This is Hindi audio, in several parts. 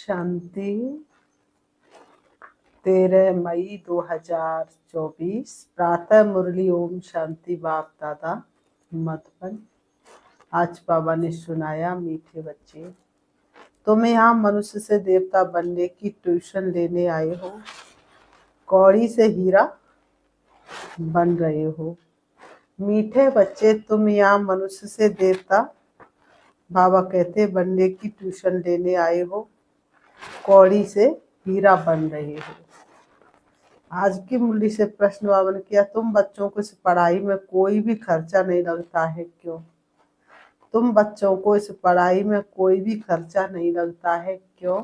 शांति 13 मई 2024 प्रातः मुरली ओम शांति बाप दादा मधुबन। आज बाबा ने सुनाया, मीठे बच्चे, तुम यहाँ मनुष्य से देवता बनने की ट्यूशन लेने आए हो, कौड़ी से हीरा बन रहे हो। मीठे बच्चे, तुम यहाँ मनुष्य से देवता, बाबा कहते, बनने की ट्यूशन लेने आए हो, कौड़ी से हीरा बन रहे हो। आज की मुरली से प्रश्न बाबा ने किया, तुम बच्चों को इस पढ़ाई में कोई भी खर्चा नहीं लगता है, क्यों? तुम बच्चों को इस पढ़ाई में कोई भी खर्चा नहीं लगता है, क्यों?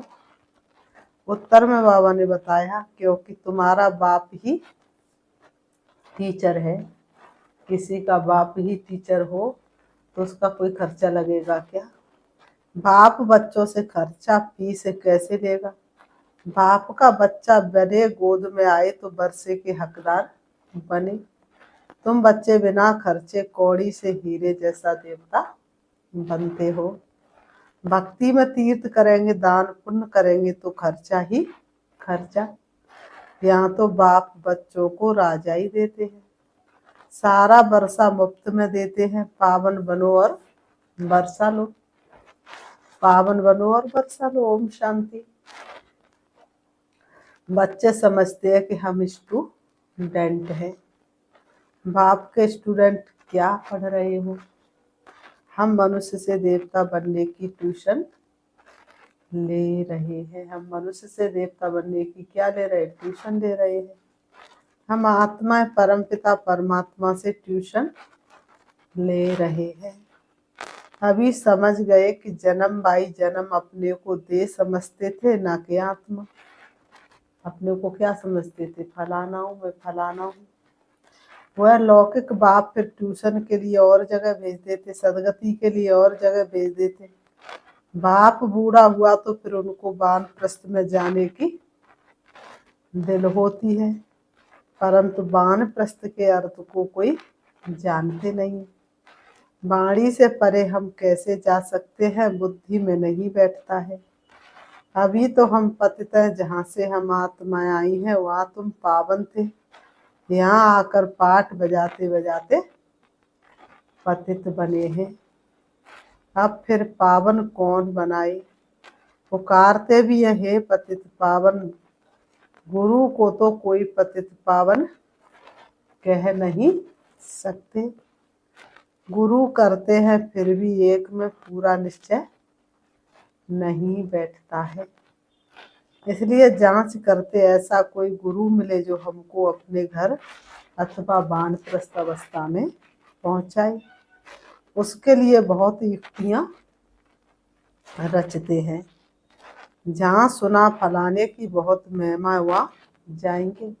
उत्तर में बाबा ने बताया, क्योंकि तुम्हारा बाप ही टीचर है। किसी का बाप ही टीचर हो तो उसका कोई खर्चा लगेगा क्या? बाप बच्चों से खर्चा फीस कैसे लेगा? बाप का बच्चा बने, गोद में आए तो वर्षे के हकदार बने। तुम बच्चे बिना खर्चे कौड़ी से हीरे जैसा देवता बनते हो। भक्ति में तीर्थ करेंगे, दान पुण्य करेंगे तो खर्चा ही खर्चा। यहाँ तो बाप बच्चों को राजा ही देते हैं, सारा वर्षा मुफ्त में देते हैं। पावन बनो और वर्षा लो, पावन बनो और वर्षा लो। ओम शांति। बच्चे समझते हैं कि हम स्टूडेंट हैं। बाप के स्टूडेंट क्या पढ़ रहे हो? हम मनुष्य से देवता बनने की ट्यूशन ले रहे हैं। हम मनुष्य से देवता बनने की क्या ले रहे हैं? ट्यूशन ले रहे हैं। हम आत्मा परमपिता परमात्मा से ट्यूशन ले रहे हैं। अभी समझ गए कि जन्म बाई जन्म अपने को दे समझते थे, ना कि आत्मा। अपने को क्या समझते थे? फलाना हूँ मैं, फलाना हूँ। वह लौकिक बाप फिर ट्यूशन के लिए और जगह भेज देते, सदगति के लिए और जगह भेज देते। बाप बूढ़ा हुआ तो फिर उनको वानप्रस्थ में जाने की दिल होती है, परंतु वानप्रस्थ के अर्थ को कोई जानते नहीं। वाणी से परे हम कैसे जा सकते हैं, बुद्धि में नहीं बैठता है। अभी तो हम पतित हैं, जहाँ से हम आत्माएं आई हैं वहाँ तुम पावन थे। यहाँ आकर पाठ बजाते बजाते पतित बने हैं। अब फिर पावन कौन बनाए? पुकारते भी है पतित पावन, गुरु को तो कोई पतित पावन कह नहीं सकते। गुरु करते हैं फिर भी एक में पूरा निश्चय नहीं बैठता है। इसलिए जांच करते ऐसा कोई गुरु मिले जो हमको अपने घर अथवा वानप्रस्थ अवस्था में पहुंचाए। उसके लिए बहुत युक्तियां रचते हैं। जहाँ सुना फलाने की बहुत महिमा, वहाँ जाएंगे।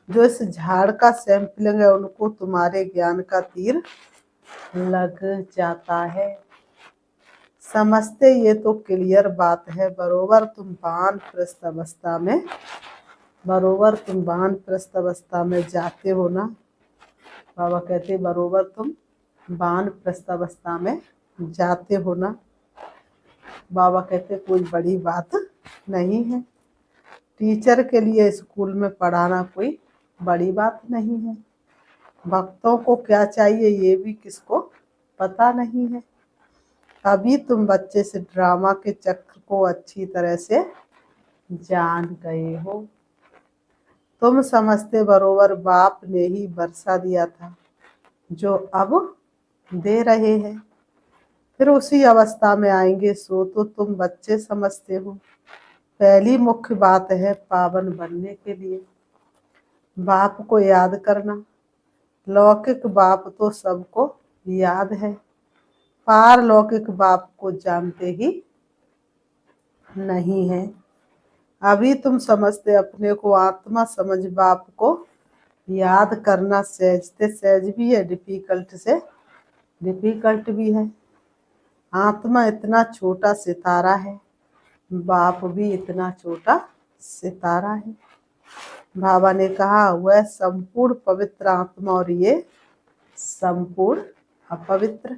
जो इस झाड़ का सैंपलिंग है उनको तुम्हारे ज्ञान का तीर लग जाता है। समझते ये तो क्लियर बात है। बरोबर तुम वानप्रस्थ अवस्था में जाते हो ना। बाबा कहते बरोबर तुम वानप्रस्थ अवस्था में जाते हो ना। बाबा कहते कोई बड़ी बात नहीं है। टीचर के लिए स्कूल में पढ़ाना कोई बड़ी बात नहीं है। भक्तों को क्या चाहिए ये भी किसको पता नहीं है। अभी तुम बच्चे से ड्रामा के चक्र को अच्छी तरह से जान गए हो। तुम समझते बरोबर बाप ने ही वर्षा दिया था जो अब दे रहे हैं, फिर उसी अवस्था में आएंगे, सो तो तुम बच्चे समझते हो। पहली मुख्य बात है पावन बनने के लिए बाप को याद करना। लौकिक बाप तो सबको याद है, पारलौकिक बाप को जानते ही नहीं है। अभी तुम समझते अपने को आत्मा समझ बाप को याद करना सहज भी है, डिफिकल्ट से डिफिकल्ट भी है। आत्मा इतना छोटा सितारा है, बाप भी इतना छोटा सितारा है। बाबा ने कहा वह संपूर्ण पवित्र आत्मा और ये संपूर्ण अपवित्र।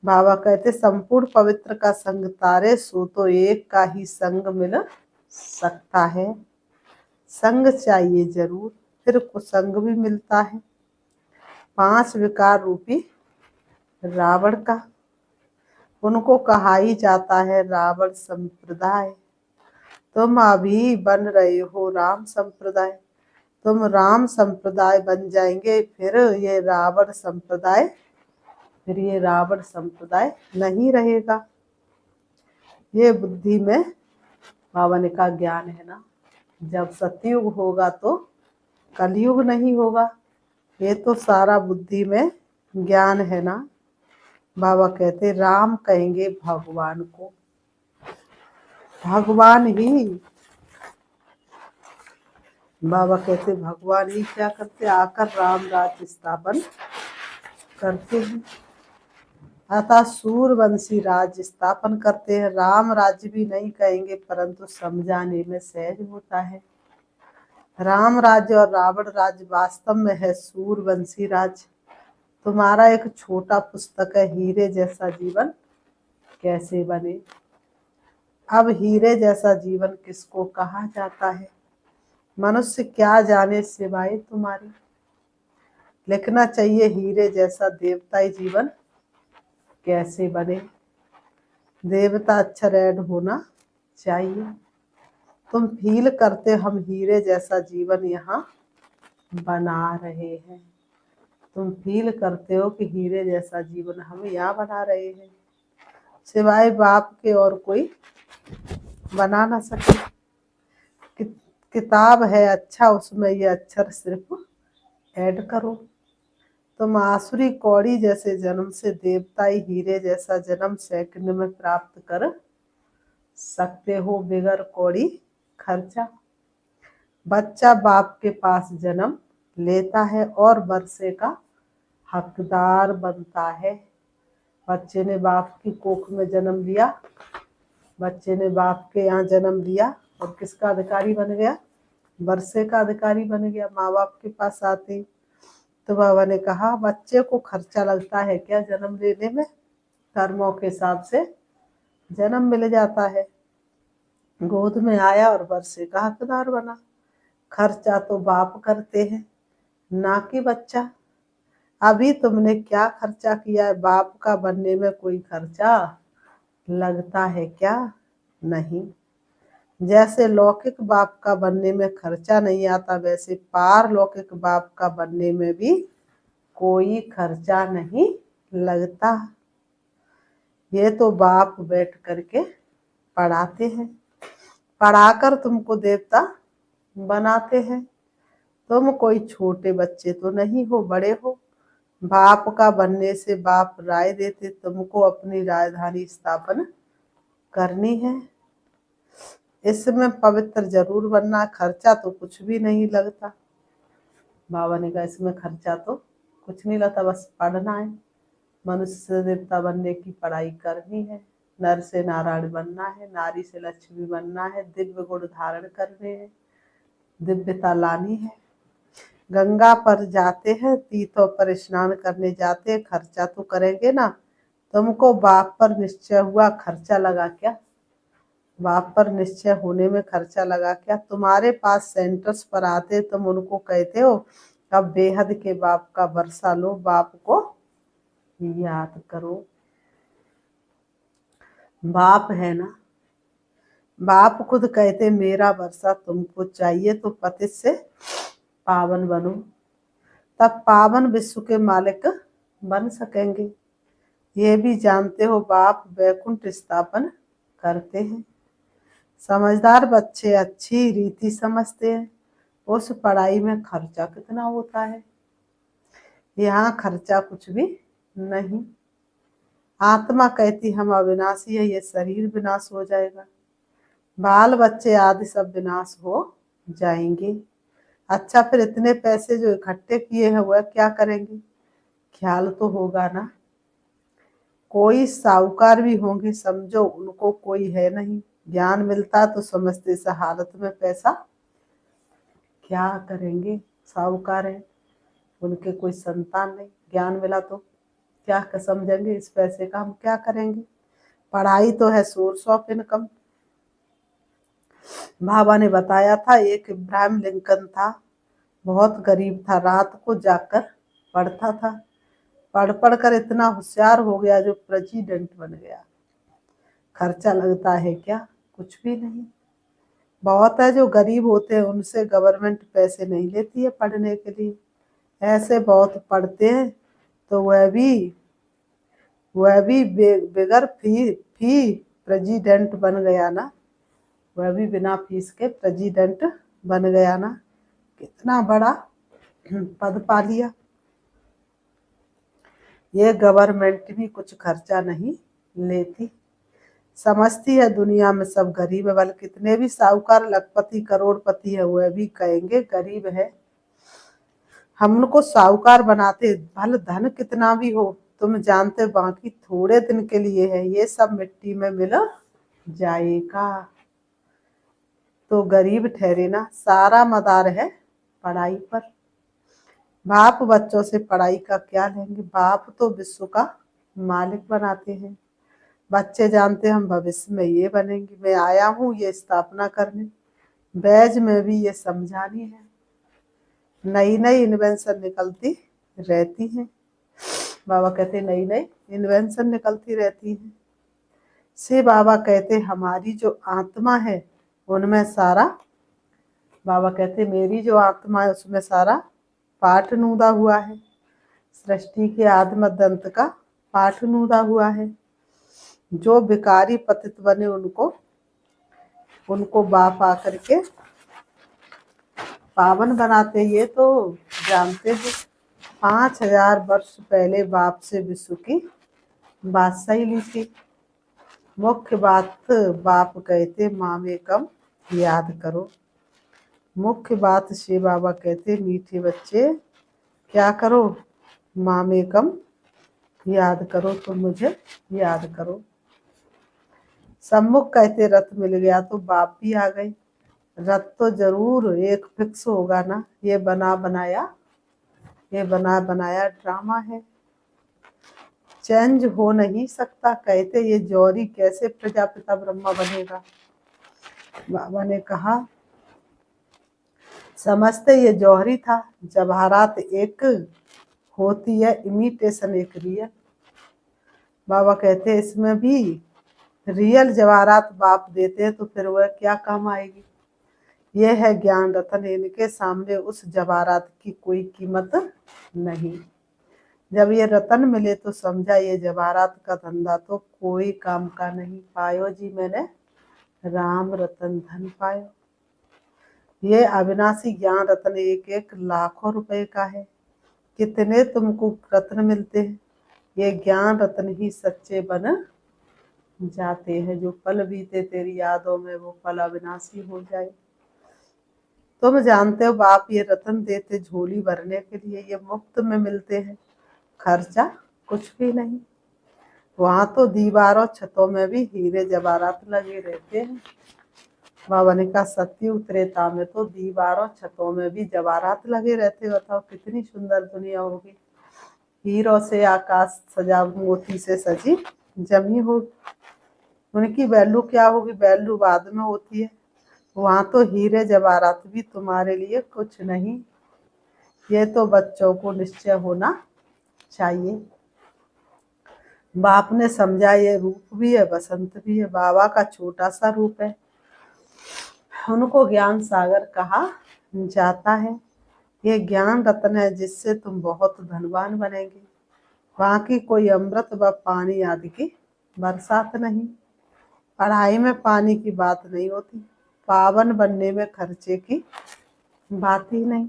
बाबा कहते संपूर्ण पवित्र का संग तारे, सो तो एक का ही संग मिल सकता है। संग चाहिए जरूर, फिर कुसंग भी मिलता है। 5 विकार रूपी रावण का, उनको कहा ही जाता है रावण संप्रदाय। तुम अभी बन रहे हो राम संप्रदाय, तुम राम संप्रदाय बन जाएंगे, फिर ये रावण संप्रदाय नहीं रहेगा। ये बुद्धि में बाबा ने कहा ज्ञान है ना। जब सतयुग होगा तो कलयुग नहीं होगा। ये तो सारा बुद्धि में ज्ञान है ना। बाबा कहते राम कहेंगे भगवान को, भगवान ही, बाबा कहते भगवान ही क्या करते, आकर राम राज्य स्थापन करते हैं। अतः सूर्यवंशी राज्य स्थापन करते हैं। राम राज्य भी नहीं कहेंगे, परंतु समझाने में सहज होता है। राम राज्य और रावण राज्य वास्तव में है सूर्यवंशी राज्य। तुम्हारा एक छोटा पुस्तक है, हीरे जैसा जीवन कैसे बने। अब हीरे जैसा जीवन किसको कहा जाता है? मनुष्य क्या जाने सिवाय तुम्हारी। लिखना चाहिए हीरे जैसा देवताई जीवन कैसे बने। देवता अक्षर ऐड होना चाहिए। तुम फील करते हम हीरे जैसा जीवन यहाँ बना रहे हैं। तुम फील करते हो कि हीरे जैसा जीवन हम यहाँ बना रहे हैं, सिवाय बाप के और कोई बना ना सके। किताब है अच्छा, उसमें ये अक्षर सिर्फ ऐड करो। तुम आसुरी कौड़ी जैसे जन्म से देवताई हीरे जैसा जन्म सेकंड में प्राप्त कर सकते हो, बिगर कौड़ी खर्चा। बच्चा बाप के पास जन्म लेता है और वर्षे का हकदार बनता है। बच्चे ने बाप की कोख में जन्म लिया, बच्चे ने बाप के यहाँ जन्म लिया और किसका अधिकारी बन गया? वर्षे का अधिकारी बन गया। माँ बाप के पास आते तो बाबा ने कहा बच्चे को खर्चा लगता है क्या जन्म लेने में? कर्मों के हिसाब से जन्म मिल जाता है। गोद में आया और वर्षे का हकदार बना। खर्चा तो बाप करते हैं, ना कि बच्चा। अभी तुमने क्या खर्चा किया है? बाप का बनने में कोई खर्चा लगता है क्या? नहीं। जैसे लौकिक बाप का बनने में खर्चा नहीं आता, वैसे पारलौकिक बाप का बनने में भी कोई खर्चा नहीं लगता। ये तो बाप बैठ करके पढ़ाते हैं, पढ़ाकर तुमको देवता बनाते हैं। तुम कोई छोटे बच्चे तो नहीं हो, बड़े हो। बाप का बनने से बाप राय देते, तुमको अपनी राजधानी स्थापन करनी है। इसमें पवित्र जरूर बनना, खर्चा तो कुछ भी नहीं लगता। बाबा ने कहा इसमें खर्चा तो कुछ नहीं लगता, बस पढ़ना है। मनुष्य से देवता बनने की पढ़ाई करनी है, नर से नारायण बनना है, नारी से लक्ष्मी बनना है, दिव्य गुण धारण करने हैं, दिव्यता लानी है। गंगा पर जाते हैं, तीर्थों पर स्नान करने जाते हैं, खर्चा तो करेंगे ना। तुमको बाप पर निश्चय हुआ, खर्चा लगा क्या? बाप पर निश्चय होने में खर्चा लगा क्या? तुम्हारे पास सेंटर्स पर आते तुम उनको कहते हो अब बेहद के बाप का वर्षा लो, बाप को याद करो। बाप है ना, बाप खुद कहते मेरा वर्षा तुमको चाहिए तो पतित से पावन बनो, तब पावन विश्व के मालिक बन सकेंगे। ये भी जानते हो बाप वैकुंठ स्थापन करते हैं। समझदार बच्चे अच्छी रीति समझते हैं। उस पढ़ाई में खर्चा कितना होता है, यहाँ खर्चा कुछ भी नहीं। आत्मा कहती हम अविनाशी है, ये शरीर विनाश हो जाएगा, बाल बच्चे आदि सब विनाश हो जाएंगे। अच्छा फिर इतने पैसे जो इकट्ठे किए हैं वह क्या करेंगे? ख्याल तो होगा ना। कोई साहूकार भी होंगे, समझो उनको कोई है नहीं। ज्ञान मिलता तो समझते इस हालत में पैसा क्या करेंगे। साहूकार है, उनके कोई संतान नहीं, ज्ञान मिला तो क्या समझेंगे इस पैसे का हम क्या करेंगे। पढ़ाई तो है सोर्स ऑफ इनकम। बाबा ने बताया था एक इब्राहिम लिंकन था, बहुत गरीब था, रात को जाकर पढ़ता था, पढ़ पढ़ कर इतना होशियार हो गया जो प्रेसिडेंट बन गया। खर्चा लगता है क्या? कुछ भी नहीं। बहुत है जो गरीब होते हैं उनसे गवर्नमेंट पैसे नहीं लेती है पढ़ने के लिए, ऐसे बहुत पढ़ते हैं तो वह भी बगैर फी प्रेसिडेंट बन गया ना, वह भी बिना फीस के प्रेसिडेंट बन गया ना, कितना बड़ा पद पा लिया। ये गवर्नमेंट भी कुछ खर्चा नहीं लेती, समझती है दुनिया में सब गरीब है, बल्कि कितने भी साहूकार लखपति करोड़पति है वह भी कहेंगे गरीब है। हम उनको साहूकार बनाते, भले धन कितना भी हो तुम जानते बाकी थोड़े दिन के लिए है, ये सब मिट्टी में मिल जाएगा। तो गरीब ठहरे ना, सारा मदार है पढ़ाई पर। बाप बच्चों से पढ़ाई का क्या लेंगे, बाप तो विश्व का मालिक बनाते हैं। बच्चे जानते हम भविष्य में ये बनेंगे, मैं आया हूँ ये स्थापना करने, बैज में भी ये समझानी है। नई नई इन्वेंशन निकलती रहती हैं, बाबा कहते नई नई इन्वेंशन निकलती रहती हैं। से बाबा कहते हमारी जो आत्मा है उनमें सारा, बाबा कहते मेरी जो आत्मा है उसमें सारा पाठ नूदा हुआ है, सृष्टि के आदि मध्य अंत का पाठ नूदा हुआ है। जो भिखारी पतित बने उनको बाप आकर के पावन बनाते, ये तो जानते हैं। 5000 वर्ष पहले बाप से विश्व की बादशाही ली थी। मुख्य बात बाप कहते मामे कम याद करो, मुख्य बात से बाबा कहते मीठे बच्चे क्या करो, मामे कम याद करो, तो मुझे याद करो। सम्मुख कहते रथ मिल गया तो बाप भी आ गए, रथ तो जरूर एक फिक्स होगा ना, ये बना बनाया ड्रामा है, चेंज हो नहीं सकता। कहते ये जौहरी कैसे प्रजापिता ब्रह्मा बनेगा। बाबा ने कहा समझते ये जौहरी था, जवाहरात एक होती है, इमिटेशन एक रियल। बाबा कहते इसमें भी रियल जवाहरात बाप देते हैं तो फिर वह क्या काम आएगी। यह है ज्ञान रतन, इनके सामने उस जवाहरात की कोई कीमत नहीं। जब ये रतन मिले तो समझा ये जवाहरात का धंधा तो कोई काम का नहीं। पायो जी मैंने राम रतन धन पायो। ये अविनाशी ज्ञान रत्न एक एक लाखों रुपए का है। कितने तुमको रत्न मिलते हैं, ये ज्ञान रत्न ही सच्चे बन जाते हैं। जो पल बीते तेरी यादों में वो पल अविनाशी हो जाए। तुम जानते हो बाप ये रत्न देते झोली भरने के लिए, ये मुफ्त में मिलते हैं, खर्चा कुछ भी नहीं। वहां तो दीवारों छतों में भी हीरे जवाहरात लगे रहते हैं। बाबा ने कहा सत्युग त्रेता में तो दीवारों छतों में भी जवाहरात लगे रहते। बताओ कितनी सुंदर दुनिया होगी। हीरों से आकाश सजा, मोती से सजी जमी होगी। उनकी वैल्यू क्या होगी, वैल्यू बाद में होती है। वहां तो हीरे जवाहरात भी तुम्हारे लिए कुछ नहीं। ये तो बच्चों को निश्चय होना चाहिए। बाप ने समझा ये रूप भी है बसंत भी है, बाबा का छोटा सा रूप है। उनको ज्ञान सागर कहा जाता है। ये ज्ञान रत्न है जिससे तुम बहुत धनवान बनेंगे। वहाँ की कोई अमृत व पानी आदि की बरसात नहीं। पढ़ाई में पानी की बात नहीं होती, पावन बनने में खर्चे की बात ही नहीं।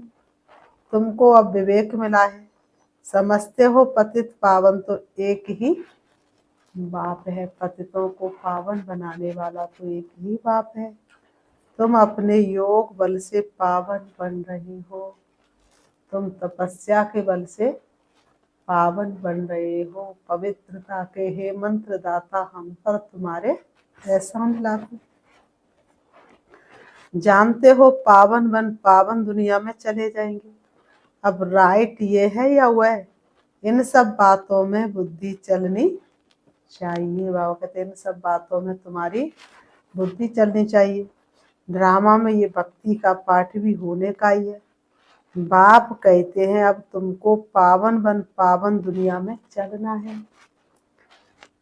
तुमको अब विवेक मिला है, समझते हो पतित पावन तो एक ही बाप है। पतितों को पावन बनाने वाला तो एक ही बाप है। तुम अपने योग बल से पावन बन रहे हो, तुम तपस्या के बल से पावन बन रहे हो। पवित्रता के हे मंत्र दाता हम पर तुम्हारे एहसान लाखों। जानते हो पावन बन पावन दुनिया में चले जाएंगे। अब राइट ये है या वह, इन सब बातों में बुद्धि चलनी चाहिए। बाबा कहते इन सब बातों में तुम्हारी बुद्धि चलनी चाहिए। ड्रामा में ये भक्ति का पाठ भी होने का ही है। बाप कहते हैं अब तुमको पावन दुनिया में चलना है।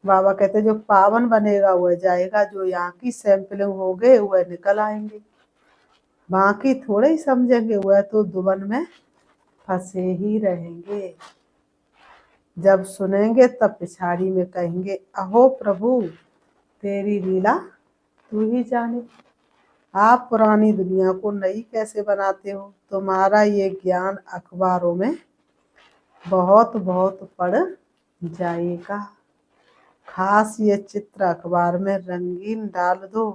बाबा कहते जो पावन बनेगा वह जाएगा, जो यहाँ की सैंपलिंग हो गए वह निकल आएंगे, बाकी थोड़े ही समझेंगे, वह तो दुबन में फंसे ही रहेंगे। जब सुनेंगे तब पिछाड़ी में कहेंगे अहो प्रभु तेरी लीला तू ही जाने। आप पुरानी दुनिया को नई कैसे बनाते हो? तुम्हारा ये ज्ञान अखबारों में बहुत बहुत पढ़ जाएगा। खास ये चित्र अखबार में रंगीन डाल दो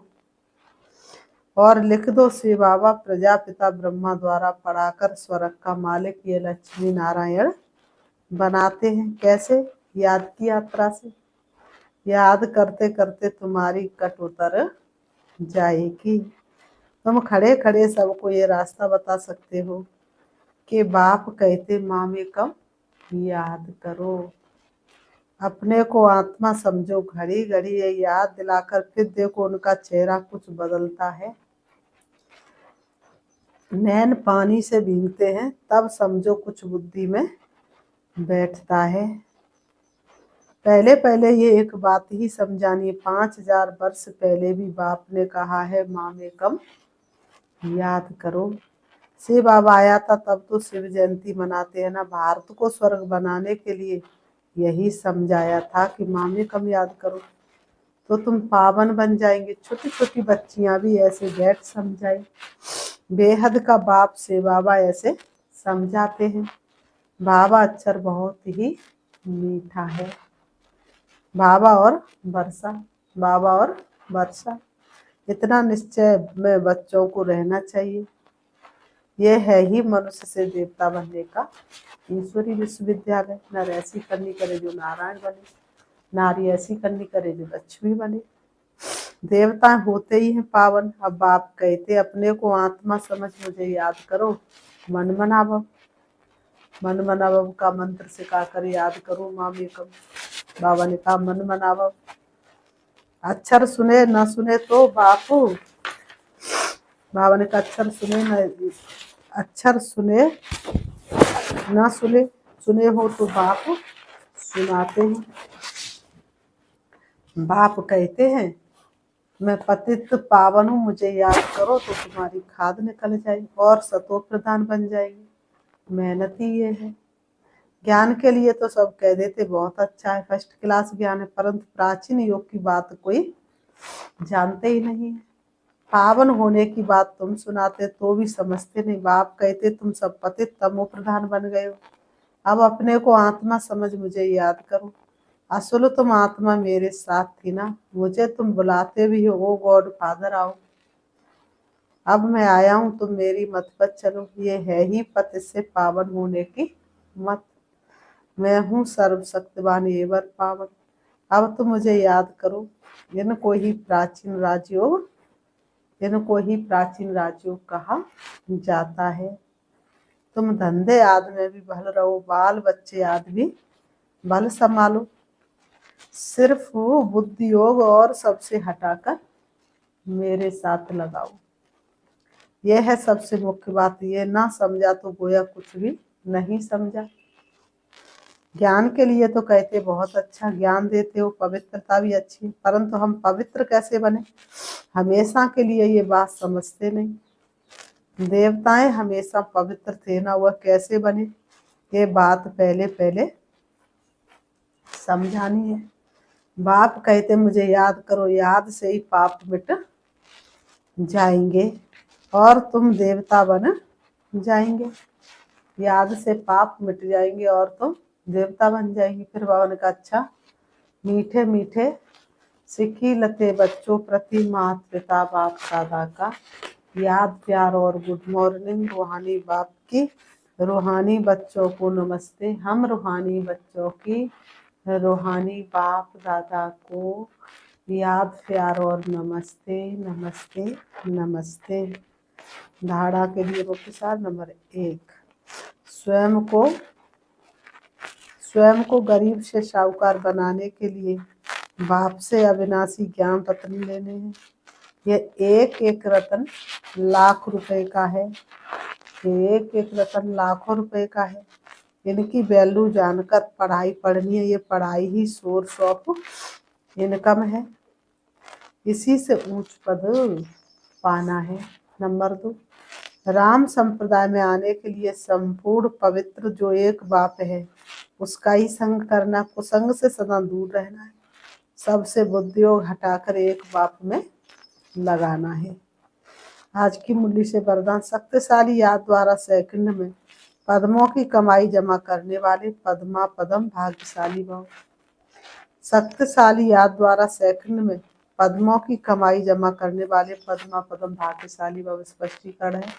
और लिख दो शिव बाबा प्रजापिता ब्रह्मा द्वारा पढ़ाकर स्वर्ग का मालिक ये लक्ष्मी नारायण बनाते हैं। कैसे? याद की यात्रा से। याद करते करते तुम्हारी कट उतर जाएगी। तुम खड़े खड़े सबको ये रास्ता बता सकते हो कि बाप कहते माँ में कम याद करो। अपने को आत्मा समझो, घड़ी घड़ी ये याद दिलाकर फिर देखो उनका चेहरा कुछ बदलता है। नैन पानी से भीगते हैं तब समझो कुछ बुद्धि में बैठता है। पहले पहले ये एक बात ही समझानी, 5000 वर्ष पहले भी बाप ने कहा है माँ में कम याद करो। शिव बाबा आया था तब तो शिव जयंती मनाते हैं ना। भारत को स्वर्ग बनाने के लिए यही समझाया था कि माँ में कम याद करो तो तुम पावन बन जाएंगे। छोटी छोटी बच्चियां भी ऐसे बैठ समझाए। बेहद का बाप शिव बाबा ऐसे समझाते हैं। बाबा अक्षर बहुत ही मीठा है। बाबा और वर्षा, बाबा और वर्षा, इतना निश्चय में बच्चों को रहना चाहिए। यह है ही मनुष्य से देवता बनने का ईश्वरी विश्वविद्यालय। नर ऐसी करनी करे जो नारायण बने, नारी ऐसी करनी करे जो लक्ष्मी बने। देवता होते ही हैं पावन। अब बाप कहते अपने को आत्मा समझ मुझे याद करो। मन मना भव, मन मना भव का मंत्र सिखा कर याद करो माँ में कम। बाबा ने कहा मन मना भव। अक्षर सुने न सुने तो बापू, बाबा ने कहा अक्षर सुने न, अक्षर सुने न सुने, सुने हो तो बाप सुनाते हैं। बाप कहते हैं मैं पतित पावन हूँ, मुझे याद करो तो तुम्हारी खाद निकल जाएगी और सतो प्रधान बन जाएगी। मेहनत ही ये है। ज्ञान के लिए तो सब कह देते बहुत अच्छा है, फर्स्ट क्लास ज्ञान है, परंतु प्राचीन योग की बात कोई जानते ही नहीं है। पावन होने की बात तुम सुनाते तो भी समझते नहीं। बाप कहते तुम सब पतित तमो प्रधान बन गए हो। अब अपने को आत्मा समझ मुझे याद करो। असल तुम आत्मा मेरे साथ थी ना, मुझे तुम बुलाते भी हो ओ गॉड फादर आओ। अब मैं आया हूँ, तुम मेरी मत पर चलो। ये है ही पति से पावन होने की मत। मैं हूँ सर्वशक्तिवान एवर पावन। अब तुम मुझे याद करो। इनको ही प्राचीन राजयोग, इनको ही प्राचीन राजयोग कहा जाता है। तुम धंधे आदि में भी भल रहो, बाल बच्चे आदि भी भल संभालो। सिर्फ बुद्धि योग और सबसे हटाकर मेरे साथ लगाओ। यह है सबसे मुख्य बात। ये ना समझा तो गोया कुछ भी नहीं समझा। ज्ञान के लिए तो कहते बहुत अच्छा ज्ञान देते हो, पवित्रता भी अच्छी, परंतु हम पवित्र कैसे बने हमेशा के लिए ये बात समझते नहीं। देवताएं हमेशा पवित्र थे ना, वह कैसे बने ये बात पहले पहले समझानी है। बाप कहते मुझे याद करो, याद से ही पाप मिट जाएंगे और तुम देवता बन जाएंगे। याद से पाप मिट जाएंगे और तुम देवता बन जाएंगे। फिर बाबा ने कहा अच्छा मीठे मीठे सिक्की लते बच्चों प्रति माता पिता बाप दादा का याद प्यार और गुड मॉर्निंग। रूहानी बाप की रूहानी बच्चों को नमस्ते। हम रूहानी बच्चों की रूहानी बाप दादा को याद प्यार और नमस्ते नमस्ते नमस्ते। धारणा के लिए मुख्य सार नंबर 1, स्वयं को गरीब से साहूकार बनाने के लिए बाप से अविनाशी ज्ञान रत्न लेने हैं। यह एक एक रत्न लाख रुपए का है, एक एक रत्न लाखों रुपए का है। इनकी वैल्यू जानकर पढ़ाई पढ़नी है। ये पढ़ाई ही सोर्स ऑफ इनकम है, इसी से उच्च पद पाना है। नंबर 2, राम संप्रदाय में आने के लिए संपूर्ण पवित्र जो एक बाप है उसका ही संग करना, कुसंग से सदा दूर रहना है। सबसे बुद्धियोग हटाकर एक बाप में लगाना है। आज की मुरली से वरदान, शक्तिशाली याद द्वारा सेकंड में पद्मों की कमाई जमा करने वाले पद्मा पदम भाग्यशाली भव। शक्तिशाली याद द्वारा सेकंड में पद्मों की कमाई जमा करने वाले पद्मा पदम भाग्यशाली भव। स्पष्टीकरण है,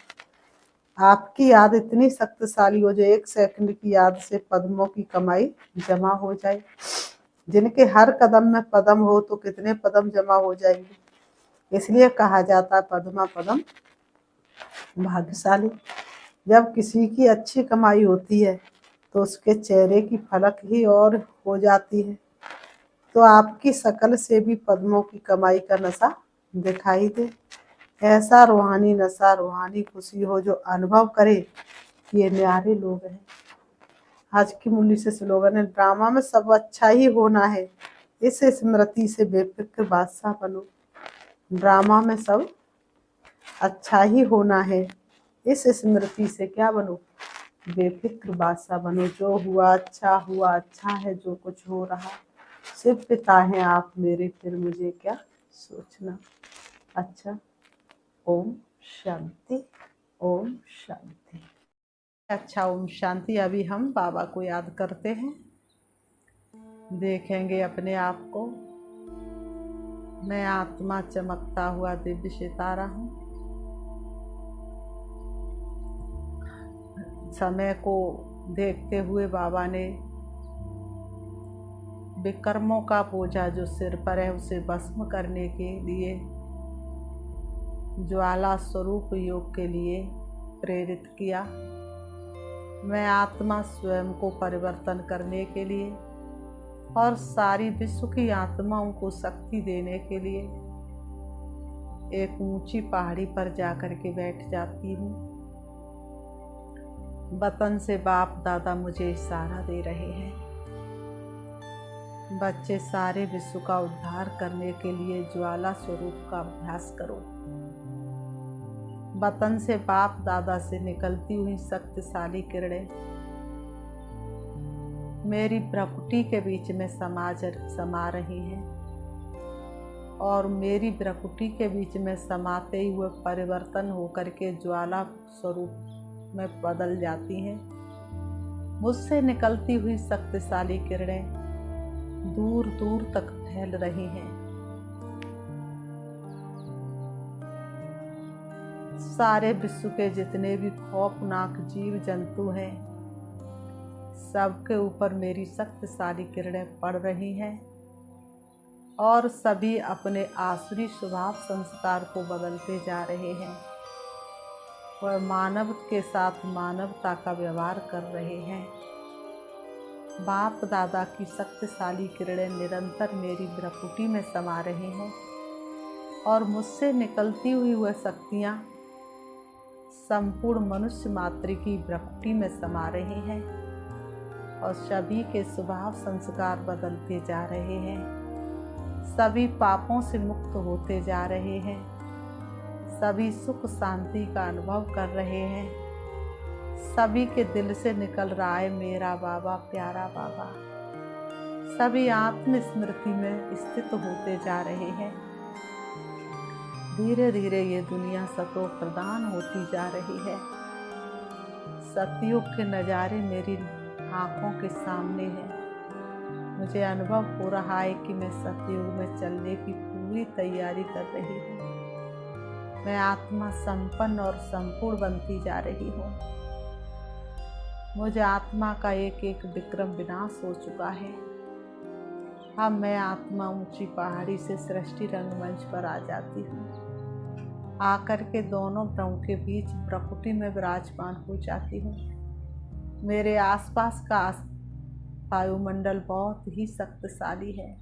आपकी याद इतनी शक्तिशाली हो जाए 1 सेकंड की याद से पद्मों की कमाई जमा हो जाए। जिनके हर कदम में पदम हो तो कितने पदम जमा हो जाएंगे, इसलिए कहा जाता है पद्मा पदम भाग्यशाली। जब किसी की अच्छी कमाई होती है तो उसके चेहरे की फलक ही और हो जाती है। तो आपकी शकल से भी पद्मों की कमाई का नशा दिखाई दे। ऐसा रूहानी नशा, रूहानी खुशी हो जो अनुभव करे कि ये न्यारे लोग हैं। आज की मुरली से स्लोगन है, ड्रामा में सब अच्छा ही होना है, इस स्मृति से बेफिक्र बादशाह बनो। ड्रामा में सब अच्छा ही होना है, इस स्मृति से क्या बनो, बेफिक्र बादशाह बनो। जो हुआ अच्छा है, जो कुछ हो रहा सिर्फ पिता हैं आप मेरे, फिर मुझे क्या सोचना। अच्छा, ओम शांति, ओम शांति। अच्छा, ओम शांति। अभी हम बाबा को याद करते हैं, देखेंगे अपने आप को। मैं आत्मा चमकता हुआ दिव्य सितारा हूँ। समय को देखते हुए बाबा ने विकर्मों का बोझा जो सिर पर है उसे भस्म करने के लिए ज्वाला स्वरूप योग के लिए प्रेरित किया। मैं आत्मा स्वयं को परिवर्तन करने के लिए और सारी विश्व की आत्माओं को शक्ति देने के लिए एक ऊंची पहाड़ी पर जाकर के बैठ जाती हूँ। वतन से बाप दादा मुझे इशारा दे रहे हैं, बच्चे सारे विश्व का उद्धार करने के लिए ज्वाला स्वरूप का अभ्यास करो। वतन से बाप दादा से निकलती हुई शक्तिशाली किरणें मेरी प्रकृति के बीच में समा रही हैं और मेरी प्रकृति के बीच में समाते हुए परिवर्तन होकर के ज्वाला स्वरूप में बदल जाती हैं। मुझसे निकलती हुई शक्तिशाली किरणें दूर दूर तक फैल रही हैं। सारे विश्व के जितने भी खौफनाक जीव जंतु हैं सबके ऊपर मेरी शक्तिशाली किरणें पड़ रही हैं और सभी अपने आसुरी स्वभाव संस्कार को बदलते जा रहे हैं। वह मानव के साथ मानवता का व्यवहार कर रहे हैं। बाप दादा की शक्तिशाली किरणें निरंतर मेरी प्रकृति में समा रही हैं और मुझसे निकलती हुई वह शक्तियाँ संपूर्ण मनुष्य मात्र की प्रकृति में समा रही हैं और सभी के स्वभाव संस्कार बदलते जा रहे हैं। सभी पापों से मुक्त होते जा रहे हैं। सभी सुख शांति का अनुभव कर रहे हैं। सभी के दिल से निकल रहा है मेरा बाबा, प्यारा बाबा। सभी आत्म स्मृति में स्थित होते जा रहे हैं। धीरे धीरे ये दुनिया सतो प्रदान होती जा रही है। सतयुग के नज़ारे मेरी आँखों के सामने है। मुझे अनुभव हो रहा है कि मैं सतयुग में चलने की पूरी तैयारी कर रही हूँ। मैं आत्मा संपन्न और संपूर्ण बनती जा रही हूँ। मुझे आत्मा का एक एक विक्रम विनाश हो चुका है। अब मैं आत्मा ऊंची पहाड़ी से सृष्टि रंगमंच पर आ जाती हूँ। आकर के दोनों ब्रह्म के बीच प्रकृति में विराजमान हो जाती हूँ। मेरे आसपास का वायुमंडल बहुत ही शक्तिशाली है।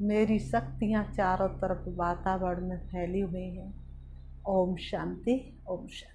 मेरी शक्तियाँ चारों तरफ वातावरण में फैली हुई हैं। ओम शांति, ओम शांति।